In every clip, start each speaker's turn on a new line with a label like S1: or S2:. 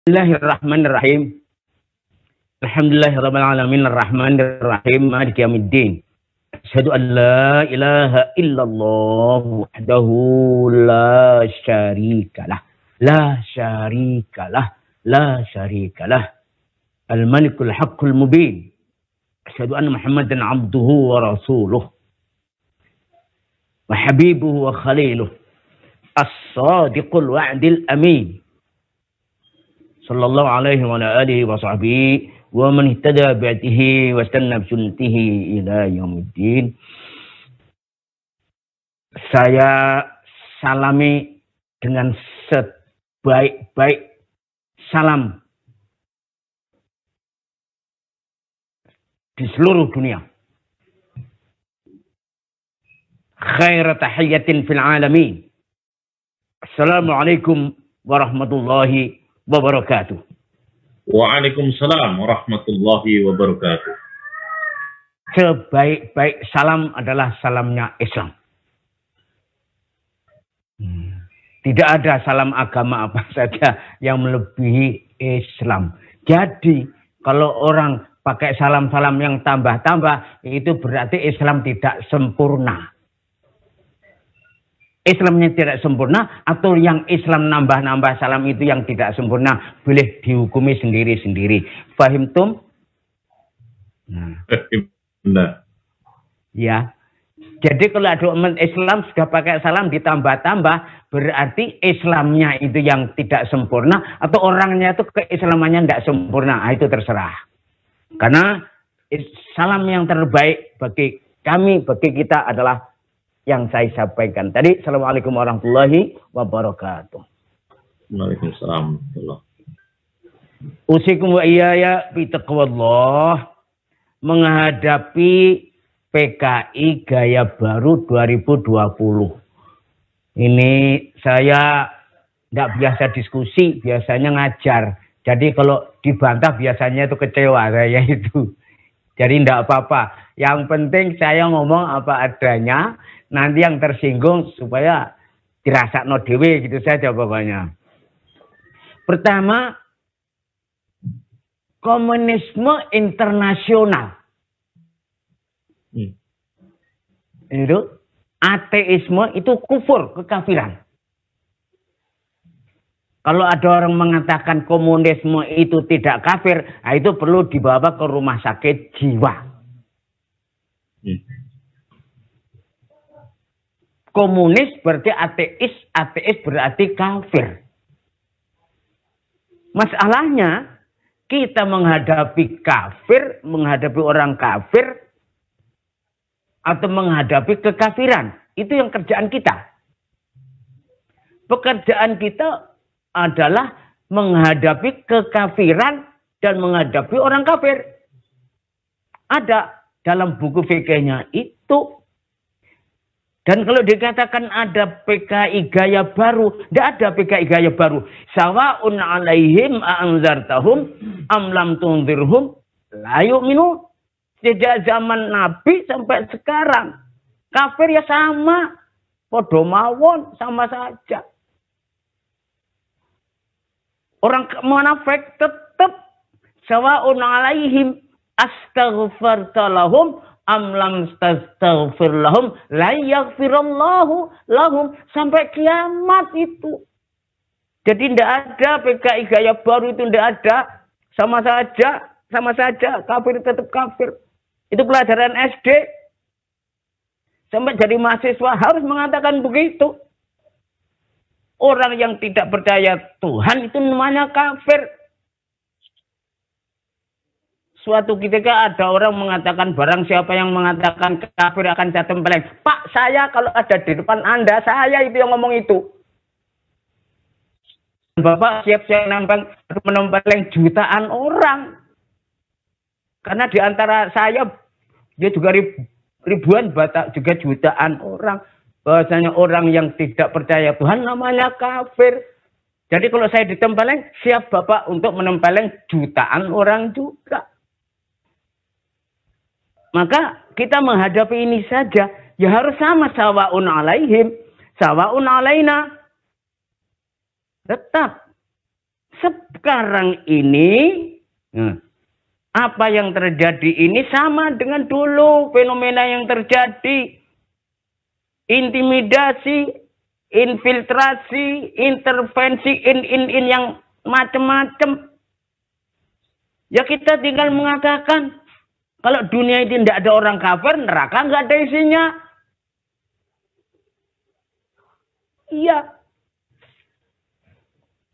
S1: Bismillahirrahmanirrahim. Alhamdulillahirrahmanirrahim. Ar-Rahmanirrahim. Maliki yaumiddin. Asyhadu an la ilaha illallah wahdahu la syarikalah. La syarikalah. La syarikalah. Al-Malikul Haqqul Mubin. Asyhadu anna Muhammadan abduhu wa rasuluh. Wa habibuhu wa khaliluh. As-sadiqul wa'dil amin. Sallallahu alaihi wa alihi wa sahbihi wa man ihtada bi'atihi wa istanna bisunnatihi ila yaumiddin. Saya salami dengan sebaik-baik salam di seluruh dunia. Khairat tahiyatin fil alamin. Assalamualaikum warahmatullahi wabarakatuh.
S2: Waalaikumsalam warahmatullahi wabarakatuh.
S1: Sebaik-baik salam adalah salamnya Islam. Tidak ada salam agama apa saja yang melebihi Islam. Jadi kalau orang pakai salam-salam yang tambah-tambah, itu berarti Islam tidak sempurna. Islamnya tidak sempurna, atau yang Islam nambah-nambah salam itu yang tidak sempurna, boleh dihukumi sendiri-sendiri. Fahim tum?
S2: Nah.
S1: Ya. Jadi kalau ada umat Islam sudah pakai salam ditambah-tambah, berarti Islamnya itu yang tidak sempurna, atau orangnya itu keislamannya tidak sempurna. Nah, itu terserah. Karena salam yang terbaik bagi kami, bagi kita adalah yang saya sampaikan tadi. Assalamualaikum warahmatullahi wabarakatuh.
S2: Waalaikumsalam.
S1: Usikum wa iyaya bitaqwallah, menghadapi PKI Gaya Baru 2020. Ini saya tidak biasa diskusi, biasanya ngajar. Jadi kalau dibantah biasanya itu kecewa saya itu. Jadi tidak apa-apa. Yang penting saya ngomong apa adanya. Nanti yang tersinggung supaya dirasakno dhewe gitu saja pokoknya. Pertama, komunisme internasional. Itu ateisme itu kufur, kekafiran. Kalau ada orang mengatakan komunisme itu tidak kafir, nah itu perlu dibawa ke rumah sakit jiwa. Komunis berarti ateis, ateis berarti kafir. Masalahnya, kita menghadapi kafir, menghadapi orang kafir, atau menghadapi kekafiran. Itu yang kerjaan kita. Pekerjaan kita adalah menghadapi kekafiran dan menghadapi orang kafir. Ada dalam buku fikihnya itu. Dan kalau dikatakan ada PKI Gaya Baru, tidak ada PKI Gaya Baru. Sawa'un alaihim a'anzartahum am lam tunzirhum la yu'minu. Sejak zaman Nabi sampai sekarang, kafir ya sama, podo mawon, sama saja. Orang munafik tetap sawa'un alaihim astaghfarta lahum am lam tastaghfir lahum la yaghfirallahu lahum, sampai kiamat itu. Jadi tidak ada PKI Gaya Baru, itu tidak ada. Sama saja kafir tetap kafir. Itu pelajaran SD. Sampai jadi mahasiswa harus mengatakan begitu. Orang yang tidak percaya Tuhan itu namanya kafir. Suatu ketika ada orang mengatakan, barang siapa yang mengatakan kafir akan saya tempeleng. Pak, saya kalau ada di depan Anda, saya itu yang ngomong itu. Bapak siap-siap menempeleng jutaan orang. Karena di antara saya, dia juga ribuan, juga jutaan orang. Bahwasanya orang yang tidak percaya Tuhan namanya kafir. Jadi kalau saya ditempeleng, siap Bapak untuk menempeleng jutaan orang juga. Maka kita menghadapi ini saja, ya harus sama, sawa'un alaihim, sawa'un alaina. Tetap Sekarang ini, apa yang terjadi ini sama dengan dulu fenomena yang terjadi. Intimidasi, infiltrasi, intervensi, in yang macam-macam. Ya kita tinggal mengatakan, kalau dunia ini tidak ada orang kafir, neraka nggak ada isinya. Iya.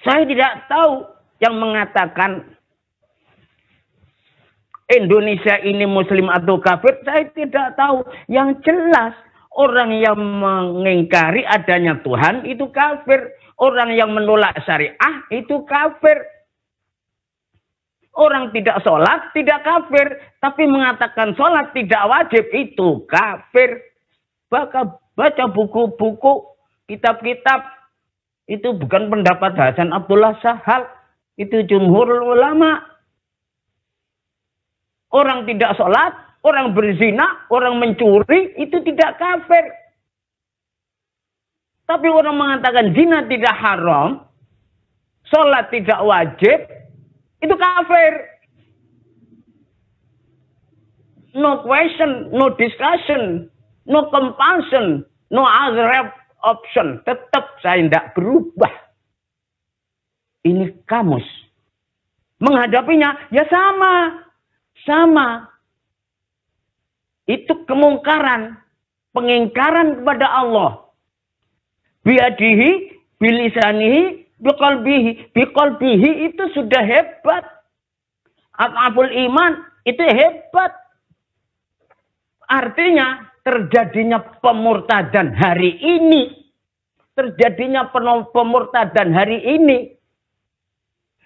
S1: Saya tidak tahu yang mengatakan Indonesia ini muslim atau kafir, saya tidak tahu. Yang jelas, orang yang mengingkari adanya Tuhan itu kafir. Orang yang menolak syariah itu kafir. Orang tidak sholat tidak kafir. Tapi mengatakan sholat tidak wajib itu kafir. Baca buku-buku, kitab-kitab. Itu bukan pendapat Hasan Abdullah Sahal. Itu jumhur ulama. Orang tidak sholat, orang berzina, orang mencuri, itu tidak kafir. Tapi orang mengatakan zina tidak haram, sholat tidak wajib, itu kafir. No question, no discussion, no compulsion, no other option. Tetap saya tidak berubah. Ini kamus. Menghadapinya, ya sama. Sama. Itu kemungkaran. Pengingkaran kepada Allah. Biadihi, bilisanihi, biqalbihi. Biqalbihi itu sudah hebat. At'aful iman itu hebat. Artinya terjadinya pemurtadan hari ini. Terjadinya pemurtadan hari ini.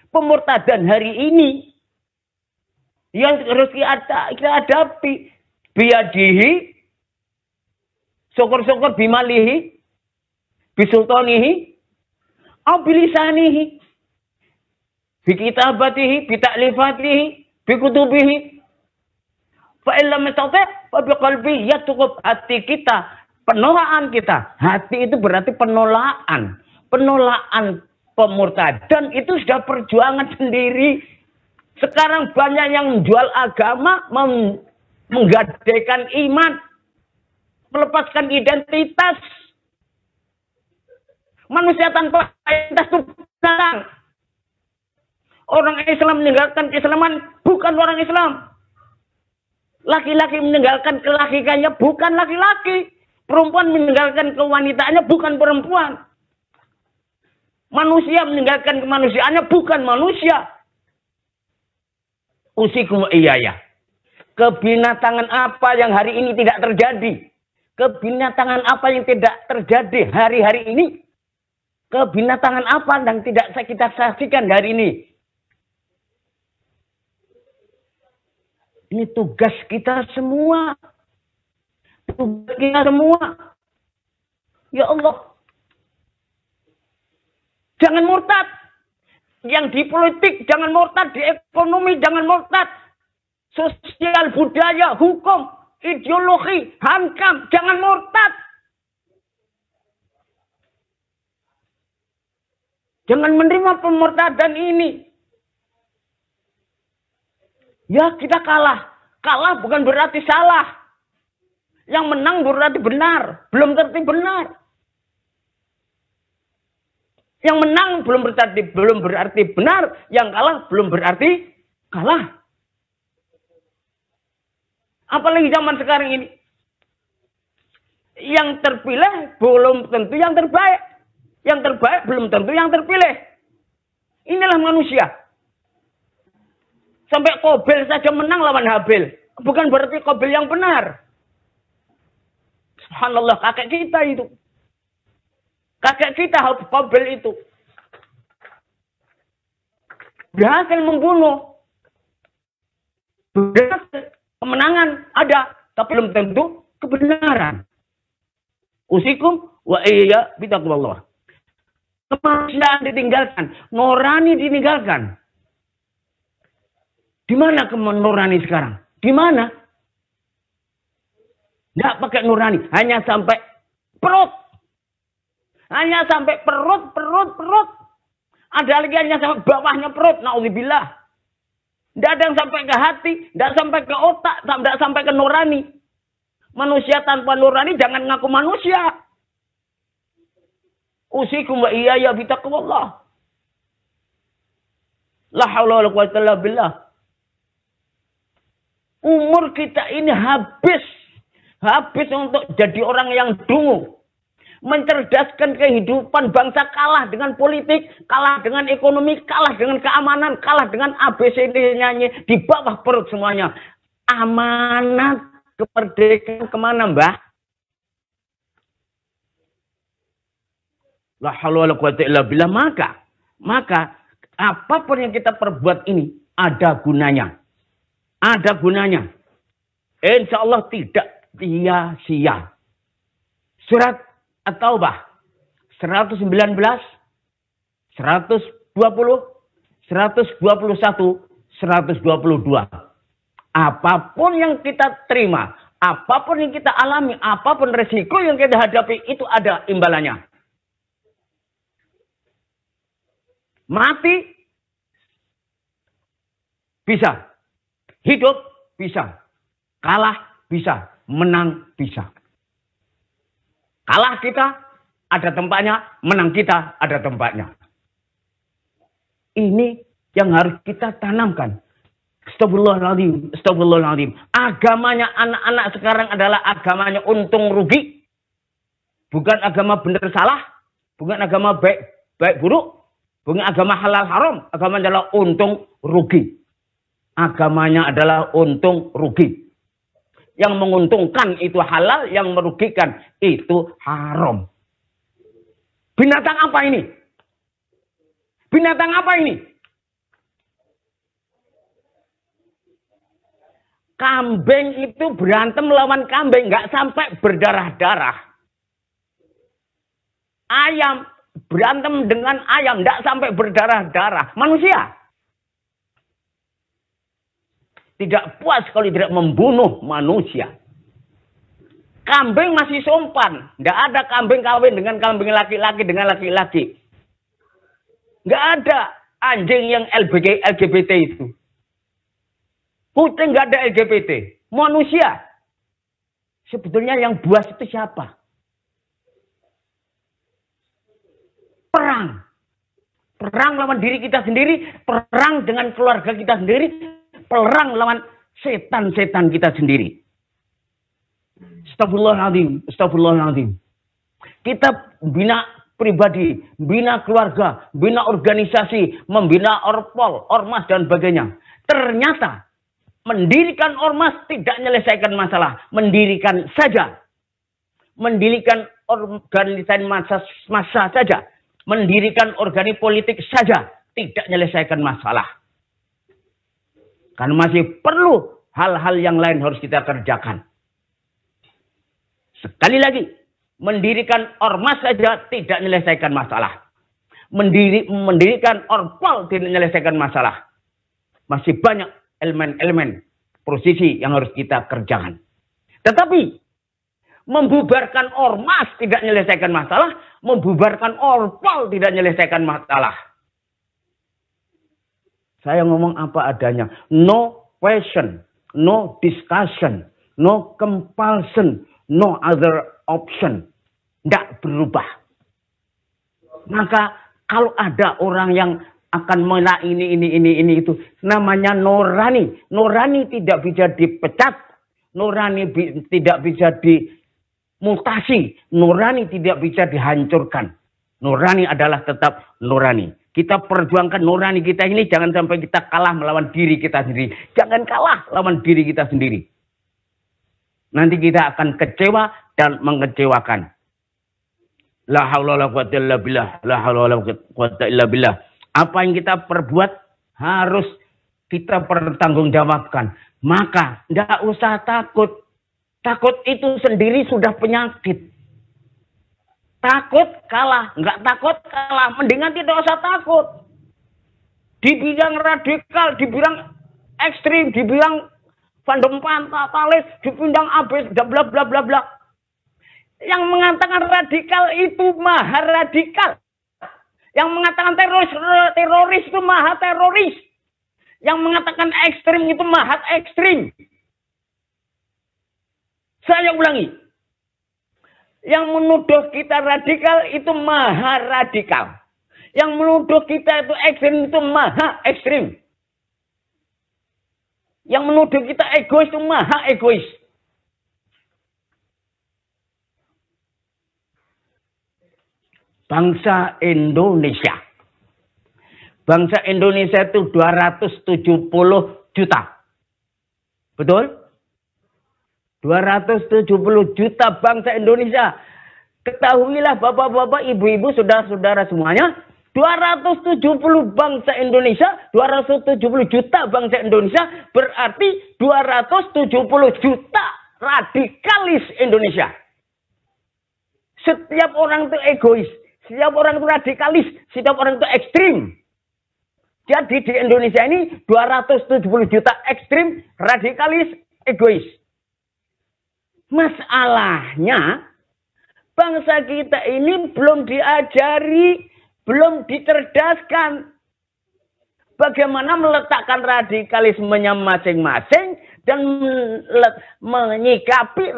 S1: Pemurtadan hari ini. Yang harus kita hadapi. Biadihi. Syukur-syukur bimalihi. Bisultanihi. Abilisanihi. Bikitabatihi. Bitaklifatihi. Bikutubihi. Fa'illam istati' fabiqalbi. Ya cukup hati kita. Penolakan kita. Hati itu berarti penolakan. Penolakan pemurtadan itu sudah perjuangan sendiri. Sekarang banyak yang menjual agama, menggadaikan iman, melepaskan identitas. Manusia tanpa identitas itu benar. Orang Islam meninggalkan keislaman, bukan orang Islam. Laki-laki meninggalkan kelakiannya, bukan laki-laki. Perempuan meninggalkan kewanitaannya, bukan perempuan. Manusia meninggalkan kemanusiaannya, bukan manusia. Usikum iyaya. Kebinatangan apa yang hari ini tidak terjadi? Kebinatangan apa yang tidak terjadi hari-hari ini? Kebinatangan apa yang tidak kita saksikan hari ini? Ini tugas kita semua. Tugas kita semua. Ya Allah. Jangan murtad. Yang di politik jangan murtad, di ekonomi jangan murtad. Sosial, budaya, hukum, ideologi, hankam, jangan murtad. Jangan menerima pemurtadan ini. Ya kita kalah. Kalah bukan berarti salah. Yang menang berarti benar. Belum tentu benar. Yang menang belum berarti benar. Yang kalah belum berarti kalah. Apalagi zaman sekarang ini. Yang terpilih belum tentu yang terbaik. Yang terbaik belum tentu yang terpilih. Inilah manusia. Sampai Qabil saja menang lawan Habil. Bukan berarti Qabil yang benar. Subhanallah, kakek kita itu. Kakek kita Qabil itu berhasil membunuh. Berhasil. Kemenangan ada, tapi belum tentu kebenaran. Usikum wa iya bitaqwallah. Kemanusiaan ditinggalkan, nurani ditinggalkan. Di mana nurani sekarang? Di mana? Nggak pakai nurani, hanya sampai perut. Hanya sampai perut. Ada lagi yang sampai bawahnya perut, naudzubillah. Tidak ada yang sampai ke hati, tidak sampai ke otak, tidak sampai ke nurani. Manusia tanpa nurani jangan ngaku manusia. Usikum wa iyaya bitaqwallah. La haula wala quwwata illa billah. Umur kita ini habis untuk jadi orang yang dungu. Mencerdaskan kehidupan bangsa, kalah dengan politik, kalah dengan ekonomi, kalah dengan keamanan, kalah dengan ABCD-nya di bawah perut semuanya. Amanat kemerdekaan kemana, Mbah? La haula wala quwwata illa billah. Maka apapun yang kita perbuat ini ada gunanya. Ada gunanya. Insya Allah tidak sia-sia. Surat At-Taubah 119, 120, 121, 122. Apapun yang kita terima, apapun yang kita alami, apapun resiko yang kita hadapi, itu ada imbalannya. Mati bisa, hidup bisa, kalah bisa, menang bisa. Kalah kita ada tempatnya, menang kita ada tempatnya. Ini yang harus kita tanamkan. Astagfirullahaladzim, astagfirullahaladzim. Agamanya anak-anak sekarang adalah agamanya untung rugi. Bukan agama benar salah, bukan agama baik buruk, bukan agama halal haram. Agamanya adalah untung rugi. Agamanya adalah untung rugi. Yang menguntungkan itu halal, yang merugikan itu haram. Binatang apa ini? Binatang apa ini? Kambing itu berantem lawan kambing, nggak sampai berdarah-darah. Ayam berantem dengan ayam, nggak sampai berdarah-darah. Manusia tidak puas kalau tidak membunuh manusia. Kambing masih sompan. Tidak ada kambing kawin dengan kambing laki-laki dengan laki-laki. Nggak ada anjing yang LGBT itu. Kucing nggak ada LGBT. Manusia. Sebetulnya yang buas itu siapa? Perang. Perang lawan diri kita sendiri. Perang dengan keluarga kita sendiri. Perang lawan setan-setan kita sendiri. Astagfirullahaladzim, astagfirullahaladzim. Kita bina pribadi, bina keluarga, bina organisasi, membina orpol, ormas dan sebagainya. Ternyata mendirikan ormas tidak menyelesaikan masalah. Mendirikan saja. Mendirikan organisasi massa saja. Mendirikan organisasi politik saja. Tidak menyelesaikan masalah. Karena masih perlu hal-hal yang lain harus kita kerjakan. Sekali lagi, mendirikan ormas saja tidak menyelesaikan masalah. Mendirikan orpol tidak menyelesaikan masalah. Masih banyak elemen-elemen posisi yang harus kita kerjakan. Tetapi, membubarkan ormas tidak menyelesaikan masalah. Membubarkan orpol tidak menyelesaikan masalah. Saya ngomong apa adanya. No question, no discussion, no compulsion, no other option. Tidak berubah. Maka kalau ada orang yang akan menolak ini itu. Namanya nurani. Nurani tidak bisa dipecat. Nurani tidak bisa dimutasi. Nurani tidak bisa dihancurkan. Nurani adalah tetap nurani. Kita perjuangkan nurani kita ini, jangan sampai kita kalah melawan diri kita sendiri. Jangan kalah lawan diri kita sendiri. Nanti kita akan kecewa dan mengecewakan. La haula wala quwwata illa billah. La haula wala quwwata illa billah. Apa yang kita perbuat harus kita pertanggungjawabkan. Maka tidak usah takut. Takut itu sendiri sudah penyakit. Takut kalah, nggak takut kalah, mendingan tidak usah takut. Dibilang radikal, dibilang ekstrim, dibilang fundamentalis, dibilang abis, bla bla bla bla. Yang mengatakan radikal itu maha radikal. Yang mengatakan teroris itu maha teroris. Yang mengatakan ekstrim itu maha ekstrim. Saya ulangi. Yang menuduh kita radikal itu maha radikal. Yang menuduh kita itu ekstrim itu maha ekstrim. Yang menuduh kita egois itu maha egois. Bangsa Indonesia. Bangsa Indonesia itu 270 juta. Betul? 270 juta bangsa Indonesia. Ketahuilah bapak-bapak, ibu-ibu, saudara-saudara semuanya. 270 bangsa Indonesia, 270 juta bangsa Indonesia, berarti 270 juta radikalis Indonesia. Setiap orang itu egois, setiap orang itu radikalis, setiap orang itu ekstrim. Jadi di Indonesia ini 270 juta ekstrim, radikalis, egois. Masalahnya, bangsa kita ini belum diajari, belum dicerdaskan bagaimana meletakkan radikalismenya masing-masing dan menyikapi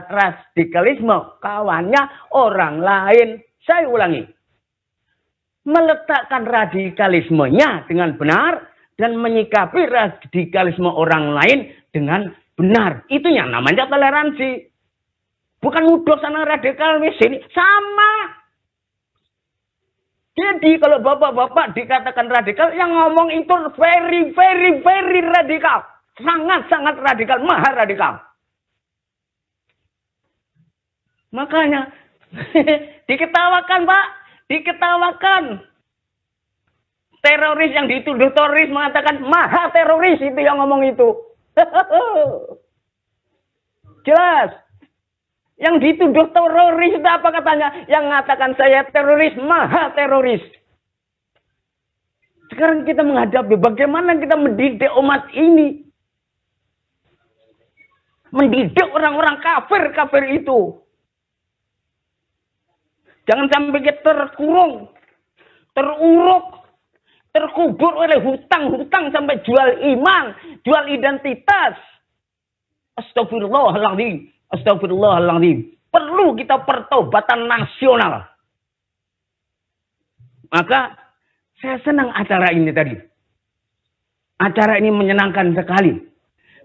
S1: radikalisme kawannya orang lain. Saya ulangi. Meletakkan radikalismenya dengan benar dan menyikapi radikalisme orang lain dengan benar. Itu yang namanya toleransi. Bukan nuduh sana radikal sini. Sama. Jadi kalau bapak-bapak dikatakan radikal, yang ngomong itu very radikal. Sangat radikal, maha radikal. Makanya diketawakan, Pak. Diketawakan. Teroris yang dituduh teroris mengatakan maha teroris, itu yang ngomong itu. Jelas. Yang dituduh teroris itu apa katanya? Yang mengatakan saya teroris, maha teroris. Sekarang kita menghadapi bagaimana kita mendidik umat ini. Mendidik orang-orang kafir itu. Jangan sampai kita terkurung, teruruk, terkubur oleh hutang-hutang sampai jual iman, jual identitas. Astagfirullahaladzim. Astagfirullahaladzim. Perlu kita pertobatan nasional. Maka saya senang acara ini tadi. Acara ini menyenangkan sekali.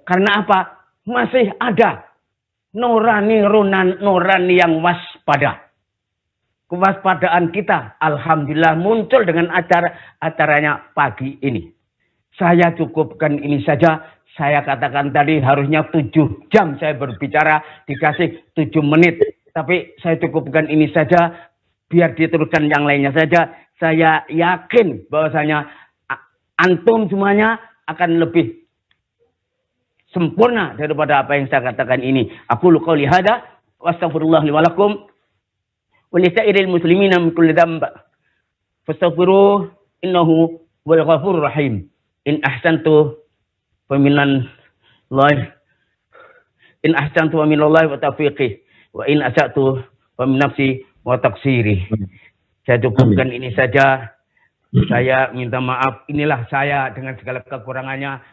S1: Karena apa? Masih ada nurani yang waspada. Kewaspadaan kita, alhamdulillah, muncul dengan acaranya pagi ini. Saya cukupkan ini saja. Saya katakan tadi harusnya 7 jam saya berbicara, dikasih 7 menit. Tapi saya cukupkan ini saja, biar diteruskan yang lainnya saja. Saya yakin bahwasanya antum semuanya akan lebih sempurna daripada apa yang saya katakan ini. Aku qouli hada wa astaghfirullah li wa lakum wa li sa'iril muslimina min kulli dhanb. Fastaghfiruhu innahu wal ghafurur rahim. In ahsantu faminan Allah, in ahsantu faminallahi wa taufiqih, wa in asa'tu famin nafsi wa taqsiri. Saya cukupkan ini saja. Saya minta maaf. Inilah saya dengan segala kekurangannya.